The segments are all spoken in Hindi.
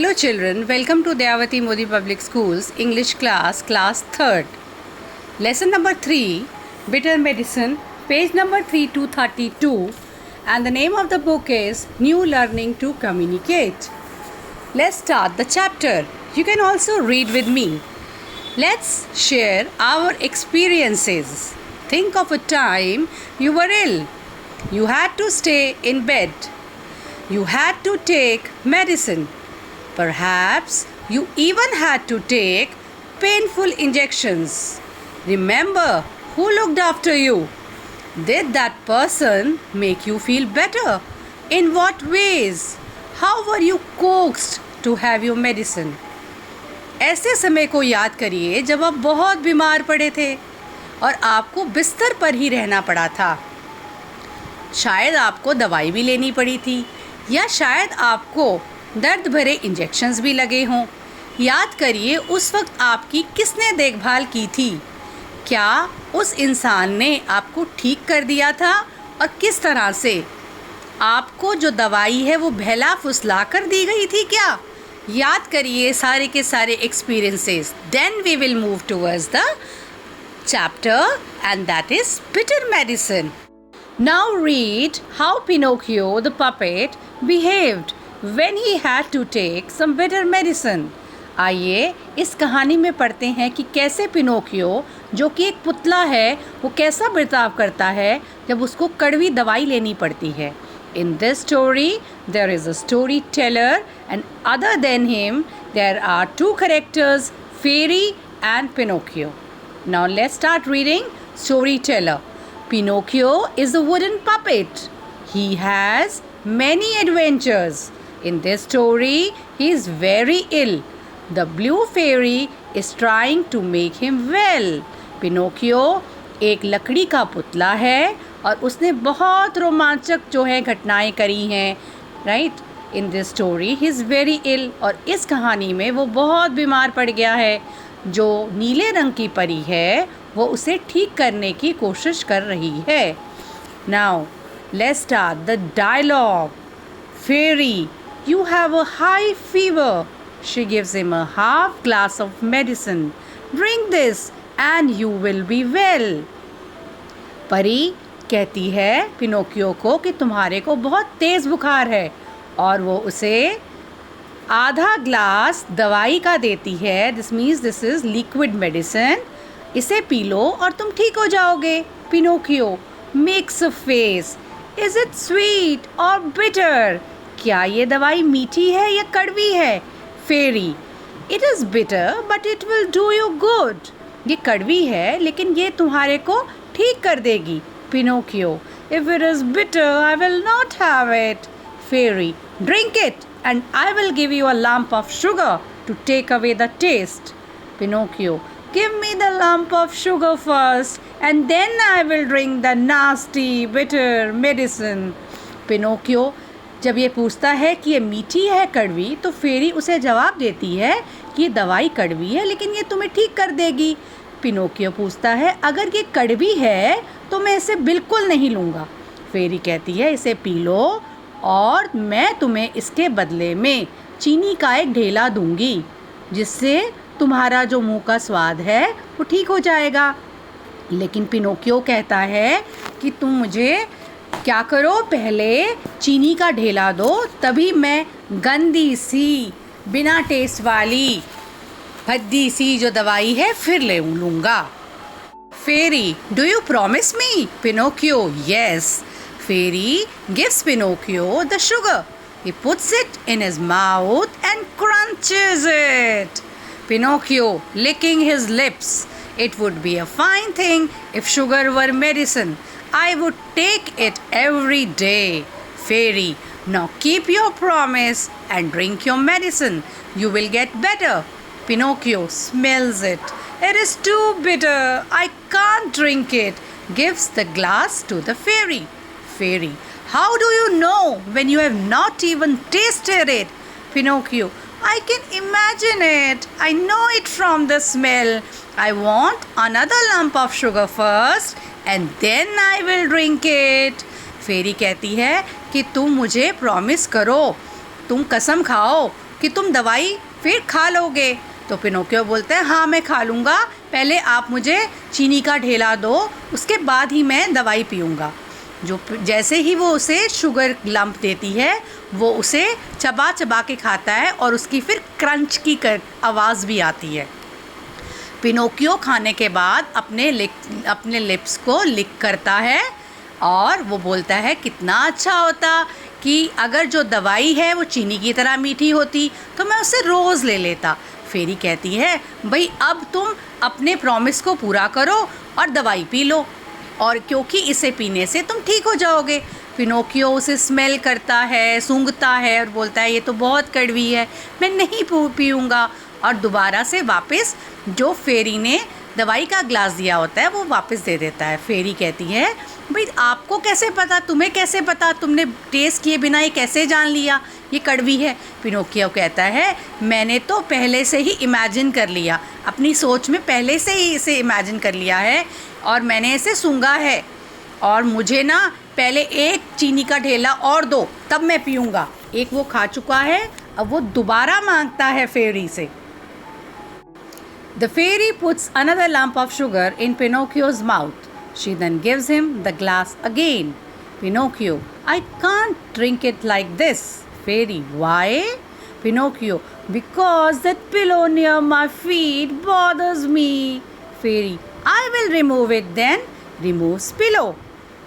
Hello children, welcome to Dayavati Modi Public Schools English class 3rd. Lesson number 3, Bitter Medicine, page number 3232, and the name of the book is New Learning to Communicate. Let's start the chapter. You can also read with me. Let's share our experiences. Think of a time you were ill. You had to stay in bed. You had to take medicine. Perhaps you even had to take painful injections. Remember who looked after you. Did that person make you feel better? In what ways? How were you coaxed to have your medicine? ऐसे समय को याद करिए जब आप बहुत बीमार पड़े थे और आपको बिस्तर पर ही रहना पड़ा था. शायद आपको दवाई भी लेनी पड़ी थी या शायद आपको दर्द भरे इंजेक्शंस भी लगे हों. याद करिए उस वक्त आपकी किसने देखभाल की थी. क्या उस इंसान ने आपको ठीक कर दिया था और किस तरह से. आपको जो दवाई है वो बहला फुसला कर दी गई थी क्या. याद करिए सारे के सारे experiences. Then we will move towards the chapter and that is bitter medicine. Now read how Pinocchio the puppet behaved when he had to take some bitter medicine. आइए इस कहानी में पढ़ते हैं कि कैसे पिनोकियो जो कि एक पुतला है वो कैसा बर्ताव करता है जब उसको कड़वी दवाई लेनी पड़ती है. In this story there is a storyteller and other than him there are two characters, Fairy and Pinocchio. Now let's start reading. Storyteller. Pinocchio is a wooden puppet. He has many adventures. In this story, he is very ill. The blue fairy is trying to make him well. Pinocchio एक लकड़ी का पुतला है और उसने बहुत रोमांचक जो है घटनाएं करी हैं. Right? In this story, he is very ill. और इस कहानी में वो बहुत बीमार पड़ गया है. जो नीले रंग की परी है वो उसे ठीक करने की कोशिश कर रही है. Now, let's start the dialogue. Fairy, you have a high fever. She gives him a half glass of medicine. Drink this and you will be well. परी कहती है पिनोकियो को कि तुम्हारे को बहुत तेज़ बुखार है और वो उसे आधा ग्लास दवाई का देती है. This means this is liquid medicine. इसे पी लो और तुम ठीक हो जाओगे. Pinocchio makes a face. Is it sweet or bitter. क्या ये दवाई मीठी है या कड़वी है. Fairy it is bitter but it will do you good. ये कड़वी है लेकिन ये तुम्हारे को ठीक कर देगी. Pinocchio if it is bitter I will not have it. Fairy drink it and I will give you a lump of sugar to take away the taste. Pinocchio, give me the lump of sugar first and then I will drink the nasty bitter medicine. Pinocchio जब ये पूछता है कि ये मीठी है कड़वी तो फेरी उसे जवाब देती है कि ये दवाई कड़वी है लेकिन ये तुम्हें ठीक कर देगी. पिनोकियो पूछता है अगर ये कड़वी है तो मैं इसे बिल्कुल नहीं लूँगा. फेरी कहती है इसे पी लो और मैं तुम्हें इसके बदले में चीनी का एक ढेला दूंगी जिससे तुम्हारा जो मुंह का स्वाद है वो ठीक हो जाएगा. लेकिन पिनोकियो कहता है कि तुम मुझे क्या करो पहले चीनी का ढेला दो तभी मैं गंदी सी बिना टेस्ट वाली भद्दी सी जो दवाई है फिर ले लूँगा. Fairy do you promise me. Pinocchio yes. Fairy gives Pinocchio the sugar. He puts it in his mouth and crunches it. Pinocchio licking his lips. It would be a fine thing if sugar were medicine. I would take it every day. Fairy, now keep your promise and drink your medicine. You will get better. Pinocchio smells it. It is too bitter. I can't drink it. Gives the glass to the fairy. Fairy, how do you know when you have not even tasted it. Pinocchio, I can imagine it. I know it from the smell. I want another lump of sugar first and then I will drink it. Fairy कहती है कि तुम मुझे प्रॉमिस करो, तुम कसम खाओ कि तुम दवाई फिर खा लोगे? तो पिनोकियो बोलता है हाँ मैं खा लूँगा, पहले आप मुझे चीनी का ढेला दो, उसके बाद ही मैं दवाई पीऊँगा। जैसे ही वो उसे शुगर लंप देती है वो उसे चबा चबा के खाता है और उसकी फिर क्रंच की आवाज़ भी आती है। पिनोकियो खाने के बाद अपने लिप्स को लिक करता है और वो बोलता है कितना अच्छा होता कि अगर जो दवाई है वो चीनी की तरह मीठी होती तो मैं उसे रोज़ ले लेता। फेरी कहती है भाई अब तुम अपने प्रॉमिस को पूरा करो और दवाई पी लो, और क्योंकि इसे पीने से तुम ठीक हो जाओगे। पिनोकियो उसे स्मेल करता है, सूंघता है और बोलता है ये तो बहुत कड़वी है, मैं नहीं पीऊँगा, और दोबारा से वापस जो फेरी ने दवाई का ग्लास दिया होता है वो वापस दे देता है। फेरी कहती है भाई आपको कैसे पता, तुम्हें कैसे पता, तुमने टेस्ट किए बिना ये कैसे जान लिया ये कड़वी है? पिनोकियो कहता है मैंने तो पहले से ही इमेजिन कर लिया, अपनी सोच में पहले से ही इसे इमेजिन कर लिया है और मैंने इसे सूंघा है, और मुझे ना पहले एक चीनी का ढेला और दो तब मैं पीऊँगा। एक वो खा चुका है, अब वो दोबारा मांगता है फेरी से। The fairy puts another lump of sugar in Pinocchio's mouth. She then gives him the glass again. Pinocchio, I can't drink it like this. Fairy, why? Pinocchio, because that pillow near my feet bothers me. Fairy, I will remove it then. Removes pillow.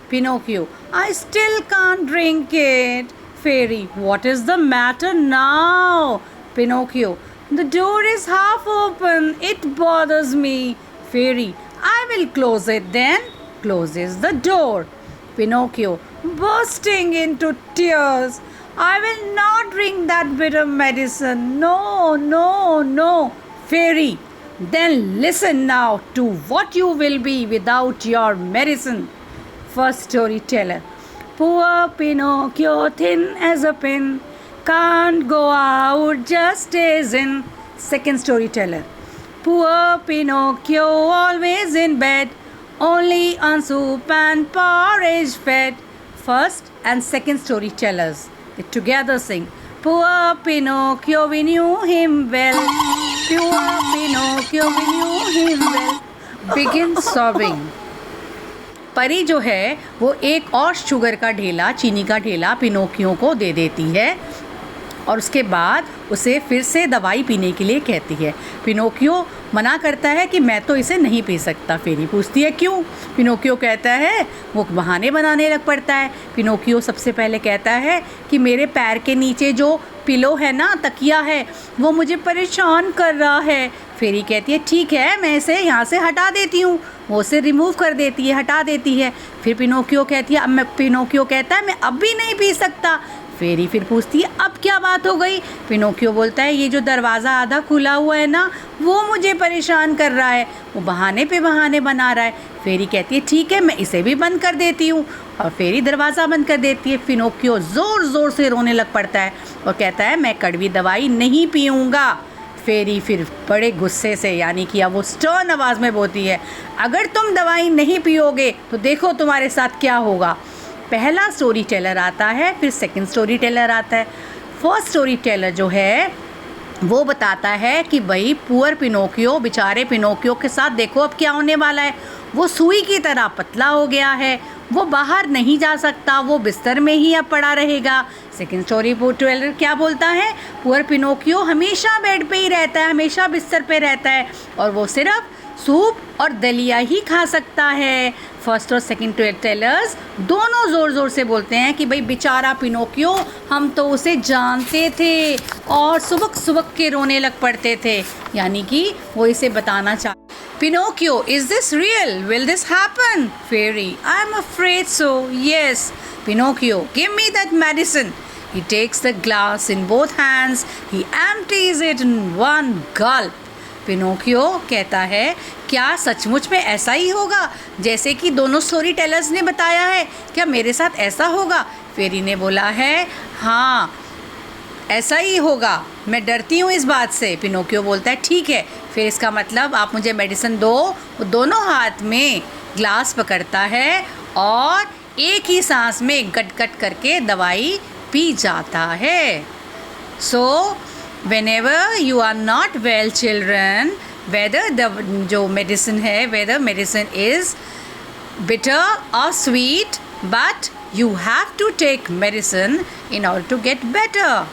Pinocchio, I still can't drink it. Fairy, what is the matter now? Pinocchio, the door is half open. It bothers me. Fairy, I will close it then. Closes the door. Pinocchio, bursting into tears. I will not drink that bitter medicine. No, no, no. Fairy, then listen now to what you will be without your medicine. First storyteller. Poor Pinocchio, thin as a pin, can't go out, just stays in. Second storyteller. Poor Pinocchio, always in bed, only on soup and porridge fed. First and second storytellers, they together sing. Poor Pinocchio, we knew him well. Poor Pinocchio, we knew him well. Begin sobbing. परी जो है वो एक और शुगर का ढेला, चीनी का ढेला पिनोकियो को दे देती है और उसके बाद उसे फिर से दवाई पीने के लिए कहती है। पिनोकियो मना करता है कि मैं तो इसे नहीं पी सकता। फेरी पूछती है क्यों? पिनोकियो कहता है, वो बहाने बनाने लग पड़ता है। पिनोकियो सबसे पहले कहता है कि मेरे पैर के नीचे जो पिलो है ना, तकिया है, वो मुझे परेशान कर रहा है। फेरी कहती है ठीक है, मैं इसे यहाँ से हटा देती हूँ। वो उसे रिमूव कर देती है, हटा देती है। फिर पिनोकियो कहता है मैं अब भी नहीं पी सकता। फेरी फिर पूछती है अब क्या बात हो गई? पिनोकियो बोलता है ये जो दरवाज़ा आधा खुला हुआ है ना, वो मुझे परेशान कर रहा है, वो बहाने पे बहाने बना रहा है। फेरी कहती है ठीक है, मैं इसे भी बंद कर देती हूँ, और फेरी दरवाज़ा बंद कर देती है। पिनोकियो ज़ोर ज़ोर से रोने लग पड़ता है और कहता है मैं कड़वी दवाई नहीं पीऊँगा। फेरी फिर बड़े गुस्से से, यानी कि अब वो स्टर्न आवाज़ में बोलती है अगर तुम दवाई नहीं पियोगे तो देखो तुम्हारे साथ क्या होगा। पहला स्टोरी टेलर आता है, फिर सेकंड स्टोरी टेलर आता है। फर्स्ट स्टोरी टेलर जो है वो बताता है कि भाई पुअर पिनोकियो, बेचारे पिनोकियो के साथ देखो अब क्या होने वाला है। वो सुई की तरह पतला हो गया है, वो बाहर नहीं जा सकता, वो बिस्तर में ही अब पड़ा रहेगा। सेकंड स्टोरी टेलर क्या बोलता है? पुअर पिनोकियो हमेशा बेड पे ही रहता है, हमेशा बिस्तर पे रहता है, और वो सिर्फ सूप और दलिया ही खा सकता है। फर्स्ट और सेकंड टेलर्स दोनों ज़ोर ज़ोर से बोलते हैं कि भाई बेचारा पिनोकियो, हम तो उसे जानते थे, और सुबक सुबक के रोने लग पड़ते थे, यानी कि वो इसे बताना चाहते। Pinocchio, is this real? Will this happen? Fairy, I'm afraid so. Yes. Pinocchio, give me that medicine. He takes the glass in both hands. He empties it in one gulp. Pinocchio कहता है क्या सचमुच में ऐसा ही होगा जैसे कि दोनों स्टोरी टेलर्स ने बताया है? क्या मेरे साथ ऐसा होगा? फेरी ने बोला है हाँ ऐसा ही होगा, मैं डरती हूँ इस बात से। पिनोकियो बोलता है ठीक है, फिर इसका मतलब आप मुझे मेडिसिन दो। वो दोनों हाथ में ग्लास पकड़ता है और एक ही सांस में गट गट करके दवाई पी जाता है। सो whenever you are not well children, whether the जो medicine है, whether medicine is bitter or sweet, but you have to take medicine in order to get better.